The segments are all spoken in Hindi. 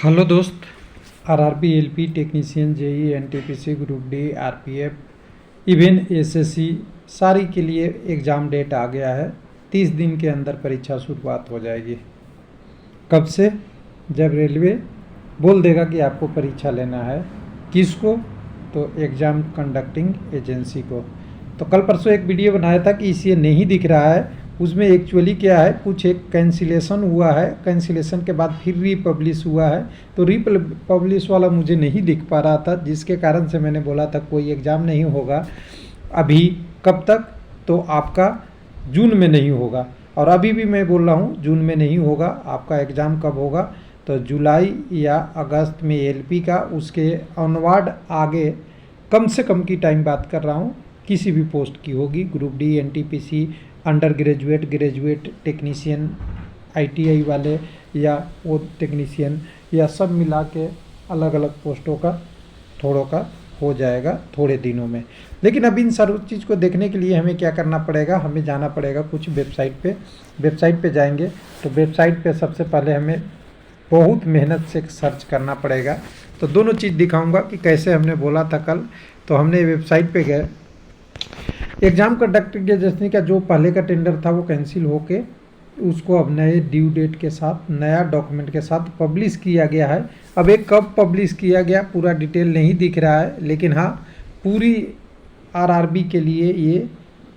हेलो दोस्त। RRB LP technician JE NTPC group D RPF even SSC सारी के लिए एग्ज़ाम डेट आ गया है। 30 दिन के अंदर परीक्षा शुरुआत हो जाएगी। कब से? जब रेलवे बोल देगा कि आपको परीक्षा लेना है। किसको? तो एग्ज़ाम कंडक्टिंग एजेंसी को। तो कल परसों एक वीडियो बनाया था कि इसे नहीं दिख रहा है, उसमें एक्चुअली क्या है, कुछ एक कैंसिलेशन हुआ है, कैंसिलेशन के बाद फिर रीपब्लिश हुआ है। तो रीपब्लिश वाला मुझे नहीं दिख पा रहा था, जिसके कारण से मैंने बोला था कोई एग्ज़ाम नहीं होगा अभी। कब तक? तो आपका जून में नहीं होगा। और अभी भी मैं बोल रहा हूँ जून में नहीं होगा। आपका एग्ज़ाम कब होगा? तो जुलाई या अगस्त में एलपी का, उसके ऑनवर्ड आगे कम से कम की टाइम बात कर रहा हूँ, किसी भी पोस्ट की होगी। Group D, NTPC, under graduate, graduate technician, ITI वाले या वो टेक्नीशियन, या सब मिला के अलग अलग पोस्टों का थोड़ों का हो जाएगा थोड़े दिनों में। लेकिन अब इन सारी चीज़ को देखने के लिए हमें क्या करना पड़ेगा? हमें जाना पड़ेगा कुछ वेबसाइट पे जाएंगे। तो वेबसाइट पे सबसे पहले हमें बहुत मेहनत से सर्च करना पड़ेगा। तो दोनों चीज़ दिखाऊंगा कि कैसे हमने बोला था कल। तो हमने वेबसाइट पे गए, एग्ज़ाम कंडक्टिंग एजेंसी का जो पहले का टेंडर था वो कैंसिल होके उसको अब नए ड्यू डेट के साथ, नया डॉक्यूमेंट के साथ पब्लिश किया गया है। अब एक कब पब्लिश किया गया पूरा डिटेल नहीं दिख रहा है, लेकिन हाँ, पूरी आरआरबी के लिए ये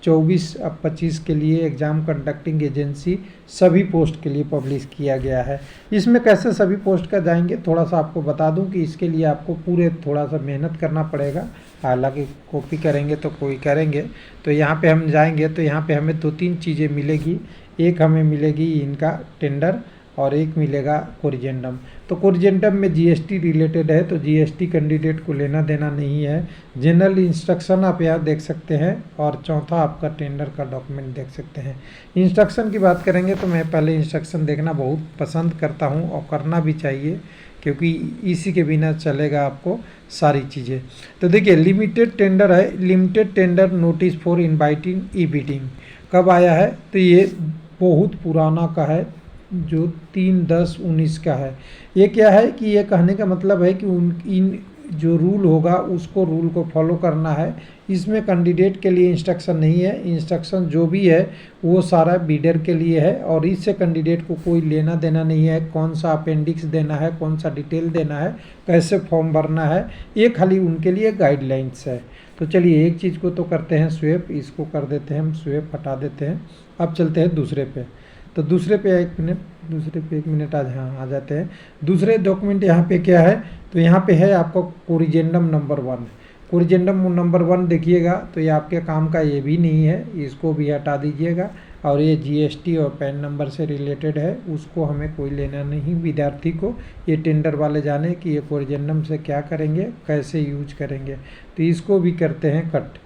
24 अब 25 के लिए एग्ज़ाम कंडक्टिंग एजेंसी सभी पोस्ट के लिए पब्लिश किया गया है। इसमें कैसे सभी पोस्ट का जाएंगे, थोड़ा सा आपको बता दूं कि इसके लिए आपको पूरे थोड़ा सा मेहनत करना पड़ेगा। हालांकि कॉपी करेंगे तो कोई करेंगे। तो यहाँ पे हम जाएंगे तो यहाँ पे हमें 2-3 चीज़ें मिलेगी। एक हमें मिलेगी इनका टेंडर और एक मिलेगा कोरिजेंडम। तो कोरिजेंडम में जीएसटी रिलेटेड है, तो जीएसटी कैंडिडेट को लेना देना नहीं है। जनरल इंस्ट्रक्शन आप यहाँ देख सकते हैं, और चौथा आपका टेंडर का डॉक्यूमेंट देख सकते हैं। इंस्ट्रक्शन की बात करेंगे तो मैं पहले इंस्ट्रक्शन देखना बहुत पसंद करता हूँ, और करना भी चाहिए, क्योंकि इसी के बिना चलेगा आपको सारी चीज़ें। तो देखिए, लिमिटेड टेंडर है, limited tender notice for inviting E bidding कब आया है? तो ये बहुत पुराना का है, जो 3/10/19 का है। ये क्या है कि ये कहने का मतलब है कि इन जो रूल होगा उसको रूल को फॉलो करना है। इसमें कैंडिडेट के लिए इंस्ट्रक्शन नहीं है। इंस्ट्रक्शन जो भी है वो सारा बीडर के लिए है, और इससे कैंडिडेट को कोई लेना देना नहीं है। कौन सा अपेंडिक्स देना है, कौन सा डिटेल देना है, कैसे फॉर्म भरना है, ये खाली उनके लिए गाइडलाइंस है। तो चलिए एक चीज़ को तो करते हैं स्वेप, इसको कर देते हैं हम स्वेप, हटा देते हैं। अब चलते हैं दूसरे पे। तो दूसरे पे एक मिनट आज हाँ आ जाते हैं। दूसरे डॉक्यूमेंट यहाँ पे क्या है? तो यहाँ पे है आपका कोरिजेंडम नंबर 1। कोरिजेंडम नंबर 1 देखिएगा तो ये आपके काम का ये भी नहीं है, इसको भी हटा दीजिएगा। और ये जीएसटी और पैन नंबर से रिलेटेड है, उसको हमें कोई लेना नहीं। विद्यार्थी को ये टेंडर वाले जाने कि ये कोरिजेंडम से क्या करेंगे, कैसे यूज करेंगे। तो इसको भी करते हैं कट।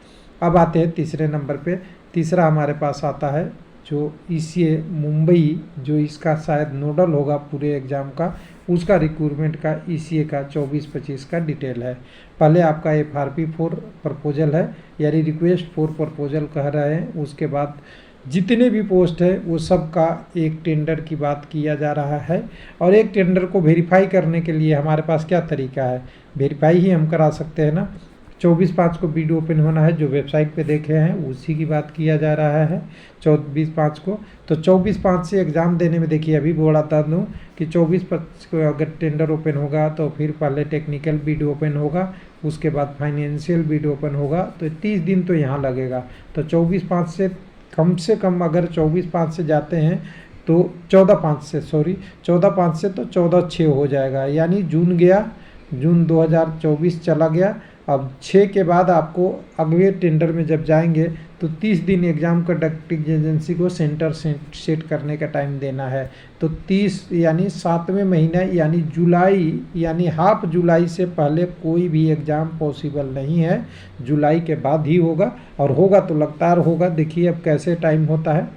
अब आते हैं तीसरे नंबर पे। तीसरा हमारे पास आता है जो ईसीए मुंबई, जो इसका शायद नोडल होगा पूरे एग्ज़ाम का, उसका रिक्रूटमेंट का ईसीए का 24-25 का डिटेल है। पहले आपका FRP 4 प्रपोजल है, यानी रिक्वेस्ट फॉर प्रपोजल कह रहे हैं। उसके बाद जितने भी पोस्ट है वो सब का एक टेंडर की बात किया जा रहा है। और एक टेंडर को वेरीफाई करने के लिए हमारे पास क्या तरीका है? वेरीफाई ही हम करा सकते हैं ना। 24/5 को बिड ओपन होना है, जो वेबसाइट पे देखे हैं उसी की बात किया जा रहा है 24/5 को। तो 24/5 से एग्ज़ाम देने में देखिए, अभी बोला था दूँ कि 24/5 को अगर टेंडर ओपन होगा तो फिर पहले टेक्निकल बिड ओपन होगा, उसके बाद फाइनेंशियल बिड ओपन होगा। तो 30 दिन तो यहाँ लगेगा। तो 24/5 से कम अगर 24/5 से जाते हैं तो 14/5 से तो 14/6 हो जाएगा, यानी जून गया, जून 2024 चला गया। अब 6 के बाद आपको अगले टेंडर में जब जाएंगे तो 30 दिन एग्ज़ाम कंडक्टिंग एजेंसी को सेंटर सेट करने का टाइम देना है। तो 30 यानी 7वें महीने यानी जुलाई, यानी हाफ जुलाई से पहले कोई भी एग्ज़ाम पॉसिबल नहीं है। जुलाई के बाद ही होगा, और होगा तो लगातार होगा। देखिए अब कैसे टाइम होता है,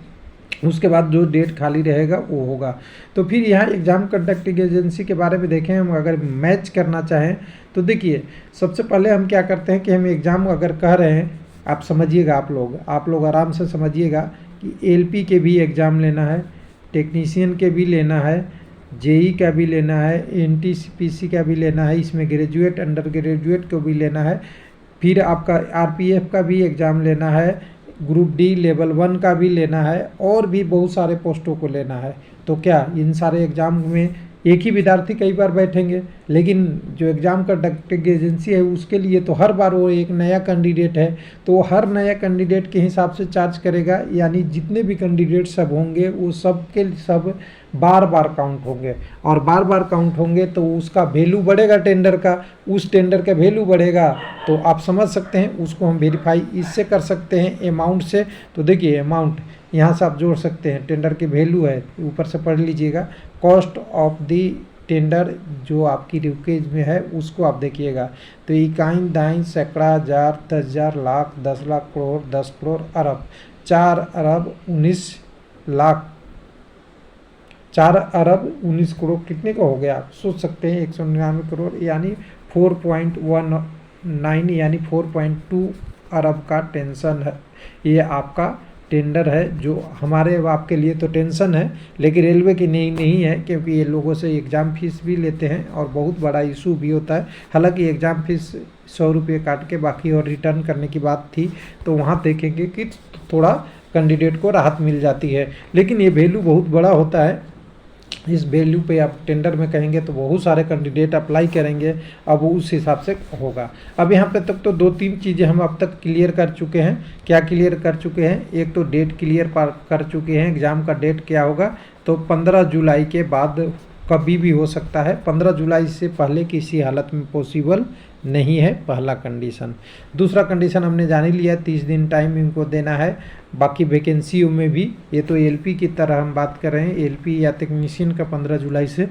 उसके बाद जो डेट खाली रहेगा वो होगा। तो फिर यहाँ एग्ज़ाम कंडक्टिंग एजेंसी के बारे में देखें, हम अगर मैच करना चाहें तो देखिए, सबसे पहले हम क्या करते हैं कि हम एग्ज़ाम अगर कह रहे हैं, आप समझिएगा, आप लोग आराम से समझिएगा कि एलपी के भी एग्ज़ाम लेना है, टेक्नीशियन के भी लेना है, जेई का भी लेना है, एनटीपीसी का भी लेना है, इसमें ग्रेजुएट अंडर ग्रेजुएट को भी लेना है, फिर आपका आरपीएफ का भी एग्ज़ाम लेना है, ग्रुप डी लेवल 1 का भी लेना है, और भी बहुत सारे पोस्टों को लेना है। तो क्या इन सारे एग्ज़ाम में एक ही विद्यार्थी कई बार बैठेंगे? लेकिन जो एग्ज़ाम कंडक्टिंग एजेंसी है उसके लिए तो हर बार वो एक नया कैंडिडेट है, तो हर नया कैंडिडेट के हिसाब से चार्ज करेगा, यानी जितने भी कैंडिडेट सब होंगे वो सब के सब बार बार काउंट होंगे, और बार बार काउंट होंगे तो उसका वैल्यू बढ़ेगा टेंडर का, उस टेंडर का वैल्यू बढ़ेगा। तो आप समझ सकते हैं, उसको हम वेरीफाई इससे कर सकते हैं अमाउंट से। तो देखिए अमाउंट यहाँ से आप जोड़ सकते हैं, टेंडर की वैल्यू है, ऊपर से पढ़ लीजिएगा, कॉस्ट ऑफ दी टेंडर जो आपकी रिवकेज में है उसको आप देखिएगा। तो इकाई दाई सैकड़ा हज़ार 10,000 लाख 10 लाख करोड़ 10 करोड़ अरब 4 अरब 19 लाख 4 अरब 19 करोड़ कितने का हो गया आप सोच सकते हैं, 199 करोड़ यानी 4.19 यानी 4.2 अरब का टेंशन है। ये आपका टेंडर है जो हमारे आपके लिए तो टेंशन है, लेकिन रेलवे की नहीं है, क्योंकि ये लोगों से एग्ज़ाम फीस भी लेते हैं और बहुत बड़ा इशू भी होता है। हालांकि एग्ज़ाम फीस 100 रुपये काट के बाकी और रिटर्न करने की बात थी, तो वहाँ देखेंगे कि थोड़ा कैंडिडेट को राहत मिल जाती है, लेकिन ये वैल्यू बहुत बड़ा होता है। इस वैल्यू पे आप टेंडर में कहेंगे तो बहुत सारे कैंडिडेट अप्लाई करेंगे, अब उस हिसाब से होगा। अब यहाँ पे तक तो 2-3 चीज़ें हम अब तक क्लियर कर चुके हैं। क्या क्लियर कर चुके हैं? एक तो डेट क्लियर कर चुके हैं, एग्ज़ाम का डेट क्या होगा, तो 15 जुलाई के बाद कभी भी हो सकता है, 15 जुलाई से पहले किसी हालत में पॉसिबल नहीं है, पहला कंडीशन। दूसरा कंडीशन हमने जान ही लिया, 30 दिन टाइम इनको देना है। बाकी वैकेंसियों में भी ये तो एलपी की तरह हम बात कर रहे हैं, एलपी या टेक्नीशियन का 15 जुलाई से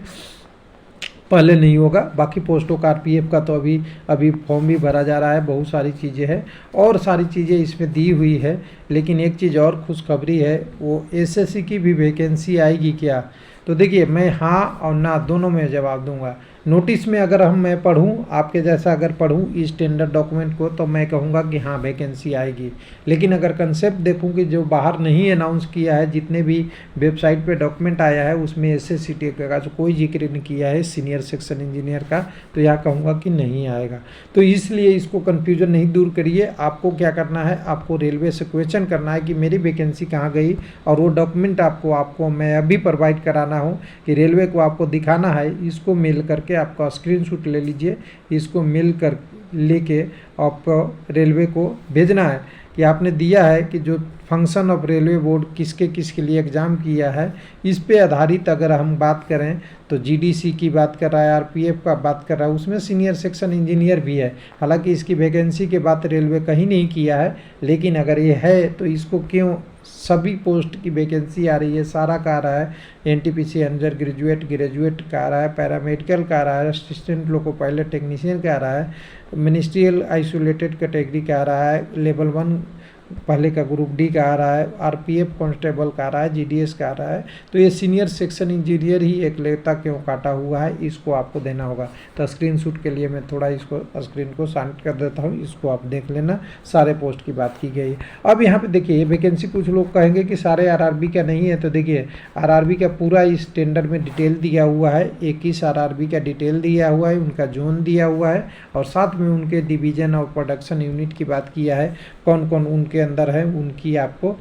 पहले नहीं होगा। बाकी पोस्टों का आरपीएफ का तो अभी फॉर्म भी भरा जा रहा है, बहुत सारी चीज़ें हैं और सारी चीज़ें इसमें दी हुई है। लेकिन एक चीज़ और खुशखबरी है, वो एसएससी की भी वैकेंसी आएगी क्या? तो देखिए मैं हाँ और ना दोनों में जवाब दूंगा। नोटिस में अगर मैं पढ़ूँ, आपके जैसा अगर पढ़ूँ इस टेंडर डॉक्यूमेंट को, तो मैं कहूँगा कि हाँ वैकेंसी आएगी। लेकिन अगर कंसेप्ट देखूँ कि जो बाहर नहीं अनाउंस किया है, जितने भी वेबसाइट पे डॉक्यूमेंट आया है उसमें एसएससीटी का जो कोई जिक्र नहीं किया है सीनियर सेक्शन इंजीनियर का, तो यहाँ कहूँगा कि नहीं आएगा। तो इसलिए इसको कन्फ्यूजन नहीं दूर करिए। आपको क्या करना है, आपको रेलवे से क्वेश्चन करना है कि मेरी वैकेंसी कहाँ गई, और वो डॉक्यूमेंट आपको मैं अभी प्रोवाइड कराना हूँ कि रेलवे को आपको दिखाना है। इसको मेल करके आपका स्क्रीनशॉट ले लीजिए, इसको मेल कर लेके आपको रेलवे को भेजना है कि आपने दिया है कि जो फंक्शन ऑफ रेलवे बोर्ड किसके लिए एग्ज़ाम किया है। इस पे आधारित अगर हम बात करें तो जीडीसी की बात कर रहा है, आरपीएफ का बात कर रहा है, उसमें सीनियर सेक्शन इंजीनियर भी है। हालांकि इसकी वैकेंसी के बात रेलवे कहीं नहीं किया है, लेकिन अगर ये है तो इसको क्यों सभी पोस्ट की वैकेंसी आ रही है, सारा का आ रहा है। एनटीपीसी अंडर ग्रेजुएट का आ रहा है, पैरामेडिकल का आ रहा है, असिस्टेंट लोको पायलट टेक्नीशियन का आ रहा है, मिनिस्ट्रियल आइसोलेटेड कैटेगरी का आ रहा है, लेवल 1 पहले का ग्रुप डी का आ रहा है, आरपीएफ कांस्टेबल का आ रहा है, जीडीएस का आ रहा है। तो ये सीनियर सेक्शन इंजीनियर ही एक लेता क्यों काटा हुआ है, इसको आपको देना होगा। तो स्क्रीनशॉट के लिए मैं थोड़ा इसको स्क्रीन को शांत कर देता हूँ, इसको आप देख लेना। सारे पोस्ट की बात की गई। अब यहाँ पे देखिए ये वैकेंसी, कुछ लोग कहेंगे कि सारे आरआरबी का नहीं है, तो देखिए आरआरबी का पूरा इस टेंडर में डिटेल दिया हुआ है। 21 आरआरबी का डिटेल दिया हुआ है, उनका जोन दिया हुआ है, और साथ में उनके डिवीजन और प्रोडक्शन यूनिट की बात किया है, कौन कौन उनके अंदर है, उनकी आपको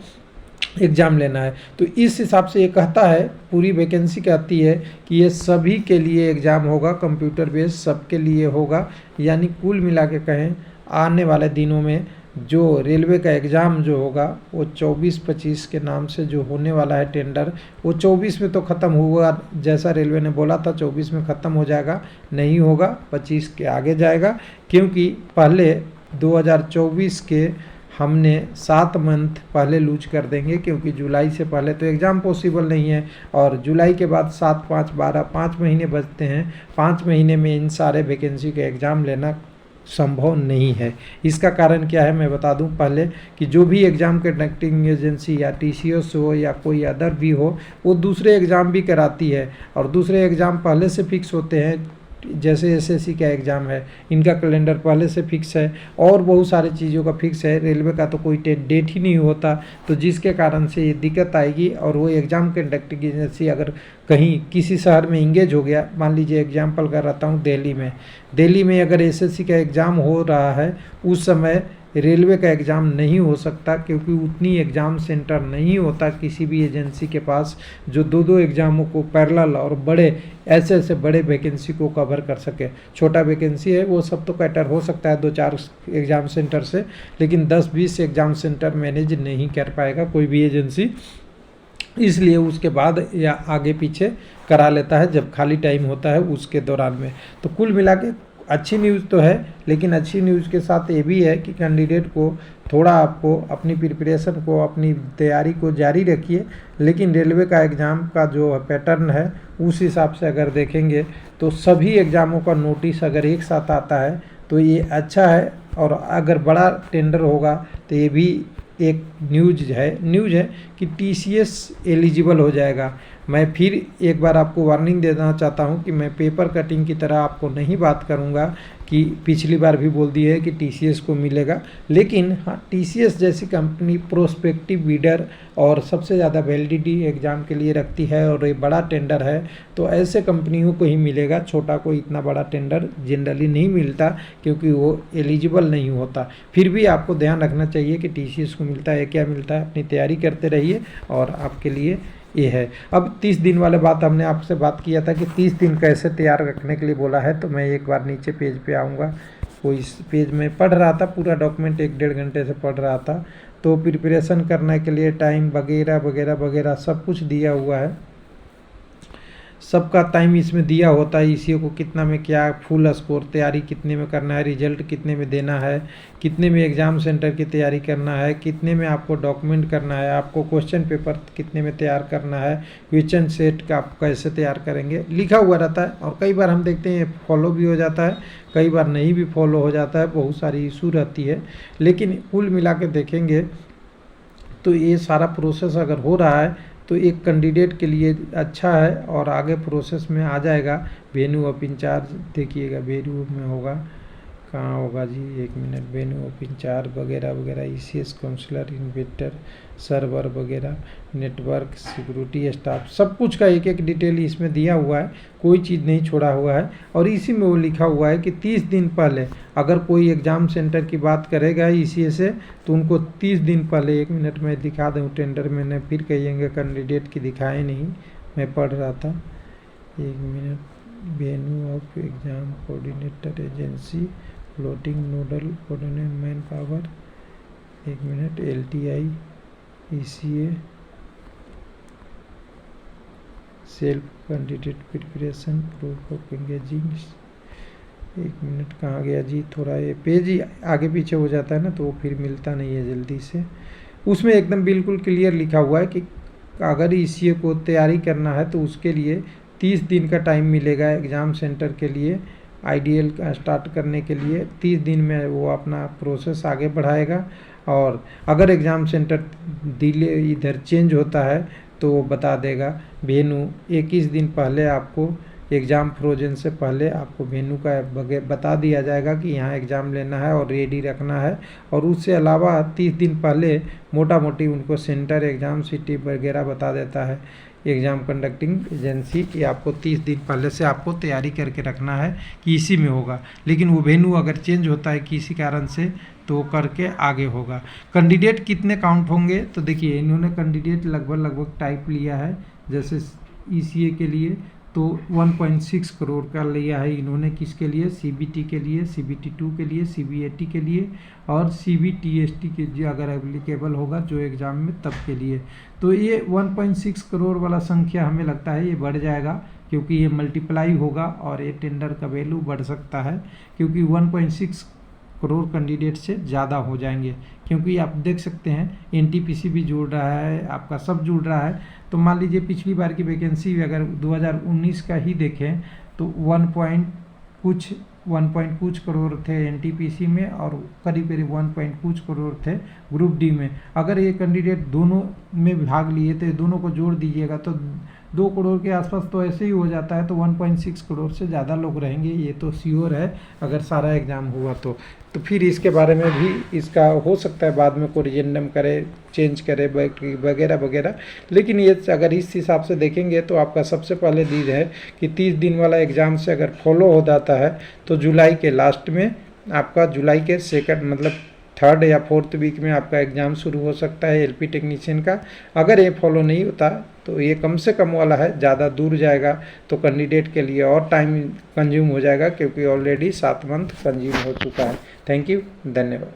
एग्ज़ाम लेना है। तो इस हिसाब से ये कहता है, पूरी वैकेंसी कहती है कि ये सभी के लिए एग्ज़ाम होगा, कंप्यूटर बेस्ड सबके लिए होगा। यानी कुल मिला के कहें आने वाले दिनों में जो रेलवे का एग्ज़ाम जो होगा वो 24-25 के नाम से जो होने वाला है टेंडर, वो 24 में तो ख़त्म हुआ, जैसा रेलवे ने बोला था 24 में ख़त्म हो जाएगा, नहीं होगा, 25 के आगे जाएगा। क्योंकि पहले 2024 के हमने 7 मंथ पहले लूज कर देंगे, क्योंकि जुलाई से पहले तो एग्ज़ाम पॉसिबल नहीं है, और जुलाई के बाद 7, 5, 12 5 महीने बचते हैं। 5 महीने में इन सारे वैकेंसी का एग्ज़ाम लेना संभव नहीं है। इसका कारण क्या है मैं बता दूं पहले, कि जो भी एग्ज़ाम कंडक्टिंग एजेंसी या टीसीएस हो या कोई अदर भी हो, वो दूसरे एग्ज़ाम भी कराती है, और दूसरे एग्ज़ाम पहले से फिक्स होते हैं जैसे एसएससी का एग्ज़ाम है, इनका कैलेंडर पहले से फिक्स है और बहुत सारी चीज़ों का फिक्स है। रेलवे का तो कोई डेट ही नहीं होता, तो जिसके कारण से ये दिक्कत आएगी। और वो एग्ज़ाम कंडक्टिंग एजेंसी अगर कहीं किसी शहर में इंगेज हो गया, मान लीजिए एग्जाम्पल कर रहा हूँ दिल्ली में अगर एसएससी का एग्ज़ाम हो रहा है, उस समय रेलवे का एग्ज़ाम नहीं हो सकता, क्योंकि उतनी एग्ज़ाम सेंटर नहीं होता किसी भी एजेंसी के पास जो दो एग्ज़ामों को पैरेलल और बड़े ऐसे बड़े वैकेंसी को कवर कर सके। छोटा वैकेंसी है वो सब तो कैटर हो सकता है 2-4 एग्ज़ाम सेंटर से, लेकिन 10-20 एग्ज़ाम सेंटर मैनेज नहीं कर पाएगा कोई भी एजेंसी, इसलिए उसके बाद या आगे पीछे करा लेता है जब खाली टाइम होता है उसके दौरान में। तो कुल मिला के अच्छी न्यूज़ तो है, लेकिन अच्छी न्यूज़ के साथ ये भी है कि कैंडिडेट को थोड़ा आपको अपनी प्रिपरेशन को, अपनी तैयारी को जारी रखिए। लेकिन रेलवे का एग्ज़ाम का जो पैटर्न है उस हिसाब से अगर देखेंगे तो सभी एग्ज़ामों का नोटिस अगर एक साथ आता है तो ये अच्छा है, और अगर बड़ा टेंडर होगा तो ये भी एक न्यूज़ है कि टीसीएस एलिजिबल हो जाएगा। मैं फिर एक बार आपको वार्निंग देना चाहता हूं कि मैं पेपर कटिंग की तरह आपको नहीं बात करूंगा कि पिछली बार भी बोल दी है कि टीसीएस को मिलेगा, लेकिन हाँ, टीसीएस जैसी कंपनी प्रोस्पेक्टिव बिडर और सबसे ज़्यादा वैलिडिटी एग्ज़ाम के लिए रखती है और ये बड़ा टेंडर है, तो ऐसे कंपनियों को ही मिलेगा। छोटा को इतना बड़ा टेंडर जनरली नहीं मिलता क्योंकि वो एलिजिबल नहीं होता। फिर भी आपको ध्यान रखना चाहिए कि टीसीएस को मिलता है क्या मिलता है, अपनी तैयारी करते रहिए और आपके लिए ये है। अब 30 दिन वाले बात हमने आपसे बात किया था कि 30 दिन कैसे तैयार रखने के लिए बोला है, तो मैं एक बार नीचे पेज पे आऊँगा। कोई इस पेज में पढ़ रहा था, पूरा डॉक्यूमेंट 1-1.5 घंटे से पढ़ रहा था, तो प्रिपरेशन करने के लिए टाइम वगैरह वगैरह वगैरह सब कुछ दिया हुआ है। सबका टाइम इसमें दिया होता है, ईसीओ को कितना में क्या फुल स्कोर तैयारी कितने में करना है, रिजल्ट कितने में देना है, कितने में एग्ज़ाम सेंटर की तैयारी करना है, कितने में आपको डॉक्यूमेंट करना है, आपको क्वेश्चन पेपर कितने में तैयार करना है, क्वेश्चन सेट का आप कैसे तैयार करेंगे, लिखा हुआ रहता है। और कई बार हम देखते हैं फॉलो भी हो जाता है, कई बार नहीं भी फॉलो हो जाता है, बहुत सारी इशू रहती है। लेकिन कुल मिला के देखेंगे तो ये सारा प्रोसेस अगर हो रहा है तो एक कैंडिडेट के लिए अच्छा है और आगे प्रोसेस में आ जाएगा। वेन्यू ऑफ इंचार्ज देखिएगा, वेन्यू में होगा, कहाँ होगा जी, 1 मिनट, वेन्यू ऑफ इंचार्ज वगैरह वगैरह, ईसीएस काउंसलर, इन्वेटर, सर्वर वगैरह, नेटवर्क, सिक्योरिटी स्टाफ, सब कुछ का एक एक डिटेल इसमें दिया हुआ है, कोई चीज़ नहीं छोड़ा हुआ है। और इसी में वो लिखा हुआ है कि 30 दिन पहले अगर कोई एग्ज़ाम सेंटर की बात करेगा ईसीएस से तो उनको 30 दिन पहले, 1 मिनट में दिखा दूँ टेंडर, मैंने फिर कहिएंगे कैंडिडेट की दिखाए नहीं, मैं पढ़ रहा था, 1 minute, venue of exam coordinator agency, floating nodal coordinator man power, 1 minute, LTI, ECA, self candidate preparation, proof of engaging, 1 minute, कहाँ गया जी, थोड़ा ये पेज ही आगे पीछे हो जाता है ना तो वो फिर मिलता नहीं है जल्दी से। उसमें एकदम बिल्कुल क्लियर लिखा हुआ है कि अगर ईसीए को तैयारी करना है तो उसके लिए 30 दिन का टाइम मिलेगा एग्ज़ाम सेंटर के लिए। आईडीएल का स्टार्ट करने के लिए 30 दिन में वो अपना प्रोसेस आगे बढ़ाएगा, और अगर एग्ज़ाम सेंटर डिले इधर चेंज होता है तो वो बता देगा। वेन्यू 21 दिन पहले आपको, एग्ज़ाम फ्रोजन से पहले आपको वेन्यू का बता दिया जाएगा कि यहाँ एग्ज़ाम लेना है और रेडी रखना है। और उससे अलावा 30 दिन पहले मोटा मोटी उनको सेंटर, एग्ज़ाम सिटी वगैरह बता देता है एग्ज़ाम कंडक्टिंग एजेंसी कि आपको 30 दिन पहले से आपको तैयारी करके रखना है कि इसी में होगा। लेकिन वो वेन्यू अगर चेंज होता है किसी कारण से तो करके आगे होगा। कैंडिडेट कितने काउंट होंगे, तो देखिए इन्होंने कैंडिडेट लगभग टाइप लिया है, जैसे ईसीए के लिए तो 1.6 करोड़ का लिया है इन्होंने, किसके लिए, सीबीटी के लिए, सीबीटी 2 के लिए, सीबीएटी के लिए और सीबीटीएसटी के जो अगर एप्लीकेबल होगा जो एग्ज़ाम में तब के लिए। तो ये 1.6 करोड़ वाला संख्या हमें लगता है ये बढ़ जाएगा, क्योंकि ये मल्टीप्लाई होगा और ये टेंडर का वैल्यू बढ़ सकता है, क्योंकि 1.6 करोड़ कैंडिडेट से ज़्यादा हो जाएंगे। क्योंकि आप देख सकते हैं एनटीपीसी भी जुड़ रहा है, आपका सब जुड़ रहा है। तो मान लीजिए पिछली बार की वैकेंसी अगर 2019 का ही देखें तो 1 कुछ करोड़ थे एनटीपीसी में और करीब 1 कुछ करोड़ थे ग्रुप डी में। अगर ये कैंडिडेट दोनों में भाग लिए तो दोनों को जोड़ दीजिएगा तो 2 करोड़ के आसपास तो ऐसे ही हो जाता है, तो 1.6 करोड़ से ज़्यादा लोग रहेंगे, ये तो श्योर है अगर सारा एग्ज़ाम हुआ तो फिर इसके बारे में भी इसका हो सकता है बाद में कोरिजेंडम करे, चेंज करे वगैरह वगैरह। लेकिन ये अगर इस हिसाब से देखेंगे तो आपका सबसे पहले चीज़ है कि 30 दिन वाला एग्ज़ाम से अगर फॉलो हो जाता है तो जुलाई के लास्ट में आपका, जुलाई के सेकंड मतलब 3rd या 4th वीक में आपका एग्ज़ाम शुरू हो सकता है एलपी टेक्नीशियन का। अगर ये फॉलो नहीं होता तो ये कम से कम वाला है, ज़्यादा दूर जाएगा तो कैंडिडेट के लिए और टाइम कंज्यूम हो जाएगा, क्योंकि ऑलरेडी 7 मंथ कंज्यूम हो चुका है। थैंक यू, धन्यवाद।